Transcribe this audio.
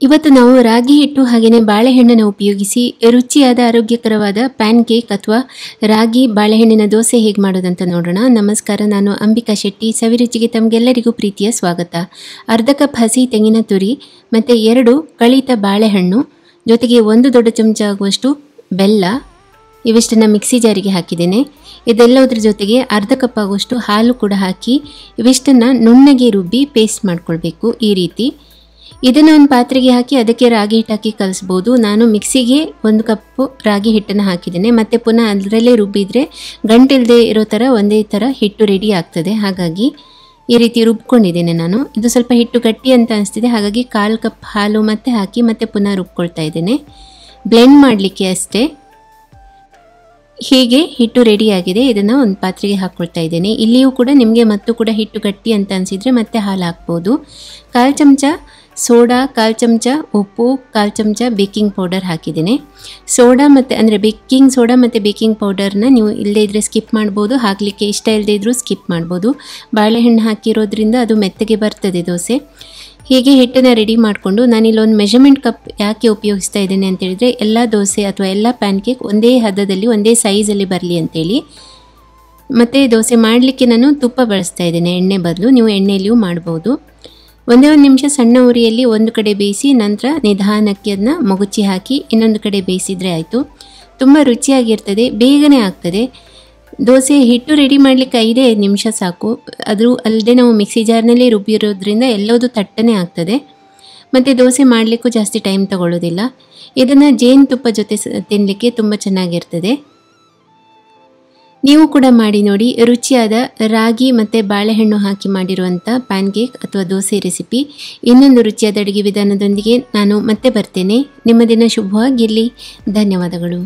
ಇವತ್ತು ನಾವು ರಾಗಿ ಹಿಟ್ಟು ಹಾಗೆಯೇ ಬಾಳೆಹಣ್ಣನ್ನು ಉಪಯೋಗಿಸಿ ರುಚಿಯಾದ ಆರೋಗ್ಯಕರವಾದ ಪ್ಯಾನ್ ಕೇಕ್ ಅಥವಾ ರಾಗಿ ಬಾಳೆಹಣ್ಣಿನ ದೋಸೆ ಹೇಗೆ ಮಾಡೋದಂತ ನೋಡೋಣ. ನಮಸ್ಕಾರ, ನಾನು ಅಂಬಿಕಾ ಶೆಟ್ಟಿ. ಸವಿರುಚಿಗೆ ತಮಗೆಲ್ಲರಿಗೂ ಪ್ರೀತಿಯ ಸ್ವಾಗತ. ಅರ್ಧ ಕಪ್ ಹಸಿ ತೆಂಗಿನ ತುರಿ ಮತ್ತು 2 ಕಳಿತ ಬಾಳೆಹಣ್ಣು, ಜೊತೆಗೆ 1 ದೊಡ್ಡ ಚಮಚ ಆಗುವಷ್ಟು ಬೆಲ್ಲ, ಇವಿಷ್ಟನ್ನು ಮಿಕ್ಸಿ ಜಾರಿಗೆ ಹಾಕಿದ್ದೇನೆ. ಇದೆಲ್ಲದರ ಜೊತೆಗೆ ಅರ್ಧ ಕಪ್ ಆಗುವಷ್ಟು ಹಾಲು ಕೂಡ ಹಾಕಿ ಇವಿಷ್ಟನ್ನು ನುಣ್ಣಗೆ ರುಬ್ಬಿ ಪೇಸ್ಟ್ ಮಾಡ್ಕೊಳ್ಬೇಕು. ಈ ರೀತಿ ಇದನ್ನು ಒಂದು ಪಾತ್ರೆಗೆ ಹಾಕಿ ಅದಕ್ಕೆ ರಾಗಿ ಹಿಟ್ಟು ಹಾಕಿ ಕಲಿಸ್ಬೋದು. ನಾನು ಮಿಕ್ಸಿಗೆ 1 ಕಪ್ ರಾಗಿ ಹಿಟ್ಟನ್ನು ಹಾಕಿದ್ದೇನೆ. ಮತ್ತು ಪುನಃ ಅದರಲ್ಲೇ ರುಬ್ಬಿದರೆ ಗಂಟಿಲ್ಲದೆ ಇರೋ ಥರ ಒಂದೇ ಥರ ಹಿಟ್ಟು ರೆಡಿ ಆಗ್ತದೆ. ಹಾಗಾಗಿ ಈ ರೀತಿ ರುಬ್ಕೊಂಡಿದ್ದೇನೆ ನಾನು. ಇದು ಸ್ವಲ್ಪ ಹಿಟ್ಟು ಗಟ್ಟಿ ಅಂತ ಅನಿಸ್ತಿದೆ, ಹಾಗಾಗಿ 1/4 ಕಪ್ ಹಾಲು ಮತ್ತೆ ಹಾಕಿ ಮತ್ತೆ ಪುನಃ ರುಬ್ಕೊಳ್ತಾ ಇದ್ದೇನೆ. ಬ್ಲೆಂಡ್ ಮಾಡಲಿಕ್ಕೆ ಅಷ್ಟೇ. ಹೀಗೆ ಹಿಟ್ಟು ರೆಡಿಯಾಗಿದೆ. ಇದನ್ನು ಒಂದು ಪಾತ್ರೆಗೆ ಹಾಕ್ಕೊಳ್ತಾ ಇದ್ದೇನೆ. ಇಲ್ಲಿಯೂ ಕೂಡ ನಿಮಗೆ ಮತ್ತು ಕೂಡ ಹಿಟ್ಟು ಗಟ್ಟಿ ಅಂತ ಅನಿಸಿದರೆ ಮತ್ತೆ ಹಾಲು ಹಾಕ್ಬೋದು. 1/4 ಚಮಚ ಸೋಡಾ, 1/4 ಚಮಚ ಉಪ್ಪು, 1/4 ಚಮಚ ಬೇಕಿಂಗ್ ಪೌಡರ್ ಹಾಕಿದ್ದೇನೆ. ಸೋಡಾ ಮತ್ತು ಅಂದರೆ ಬೇಕಿಂಗ್ ಸೋಡಾ ಮತ್ತು ಬೇಕಿಂಗ್ ಪೌಡರ್ನ ನೀವು ಇಲ್ಲದೇ ಇದ್ದರೆ ಸ್ಕಿಪ್ ಮಾಡ್ಬೋದು, ಹಾಕಲಿಕ್ಕೆ ಇಷ್ಟ ಇಲ್ಲದೇ ಇದ್ದರೂ ಸ್ಕಿಪ್ ಮಾಡ್ಬೋದು. ಬಾಳೆಹಣ್ಣು ಹಾಕಿರೋದ್ರಿಂದ ಅದು ಮೆತ್ತಗೆ ಬರ್ತದೆ ದೋಸೆ. ಹೀಗೆ ಹಿಟ್ಟನ್ನು ರೆಡಿ ಮಾಡಿಕೊಂಡು ನಾನಿಲ್ಲೊಂದು ಮೆಷರ್ಮೆಂಟ್ ಕಪ್ ಯಾಕೆ ಉಪಯೋಗಿಸ್ತಾ ಇದ್ದೇನೆ ಅಂತೇಳಿದರೆ, ಎಲ್ಲ ದೋಸೆ ಅಥವಾ ಎಲ್ಲ ಪ್ಯಾನ್ ಕೇಕ್ ಒಂದೇ ಹದದಲ್ಲಿ ಒಂದೇ ಸೈಜಲ್ಲಿ ಬರಲಿ ಅಂತೇಳಿ. ಮತ್ತು ದೋಸೆ ಮಾಡಲಿಕ್ಕೆ ನಾನು ತುಪ್ಪ ಬಳಸ್ತಾ ಇದ್ದೇನೆ, ಎಣ್ಣೆ ಬದಲು. ನೀವು ಎಣ್ಣೆಯಲ್ಲಿಯೂ ಮಾಡ್ಬೋದು. ಒಂದೇ 1 ನಿಮಿಷ ಸಣ್ಣ ಉರಿಯಲ್ಲಿ ಒಂದು ಕಡೆ ಬೇಯಿಸಿ ನಂತರ ನಿಧಾನಕ್ಕೆ ಅದನ್ನ ಮಗುಚಿ ಹಾಕಿ ಇನ್ನೊಂದು ಕಡೆ ಬೇಯಿಸಿದರೆ ಆಯಿತು. ತುಂಬ ರುಚಿಯಾಗಿರ್ತದೆ, ಬೇಗನೆ ಆಗ್ತದೆ. ದೋಸೆ ಹಿಟ್ಟು ರೆಡಿ ಮಾಡಲಿಕ್ಕೆ 5 ನಿಮಿಷ ಸಾಕು. ಅದು ಅಲ್ಲದೆ ನಾವು ಮಿಕ್ಸಿ ಜಾರ್ನಲ್ಲೇ ರುಬ್ಬಿರೋದ್ರಿಂದ ಎಲ್ಲವೂ ತಟ್ಟನೆ ಆಗ್ತದೆ. ಮತ್ತು ದೋಸೆ ಮಾಡಲಿಕ್ಕೂ ಜಾಸ್ತಿ ಟೈಮ್ ತಗೊಳ್ಳೋದಿಲ್ಲ. ಇದನ್ನು ಜೇನುತುಪ್ಪ ಜೊತೆ ತಿನ್ನಲಿಕ್ಕೆ ತುಂಬ ಚೆನ್ನಾಗಿರ್ತದೆ. ನೀವು ಕೂಡ ಮಾಡಿ ನೋಡಿ. ರುಚಿಯಾದ ರಾಗಿ ಮತ್ತು ಬಾಳೆಹಣ್ಣು ಹಾಕಿ ಮಾಡಿರುವಂಥ ಪ್ಯಾನ್ ಕೇಕ್ ಅಥವಾ ದೋಸೆ ರೆಸಿಪಿ. ಇನ್ನೊಂದು ರುಚಿಯಾದ ಅಡುಗೆ ವಿಧಾನದೊಂದಿಗೆ ನಾನು ಮತ್ತೆ ಬರ್ತೇನೆ. ನಿಮ್ಮ ದಿನ ಶುಭವಾಗಿರಲಿ. ಧನ್ಯವಾದಗಳು.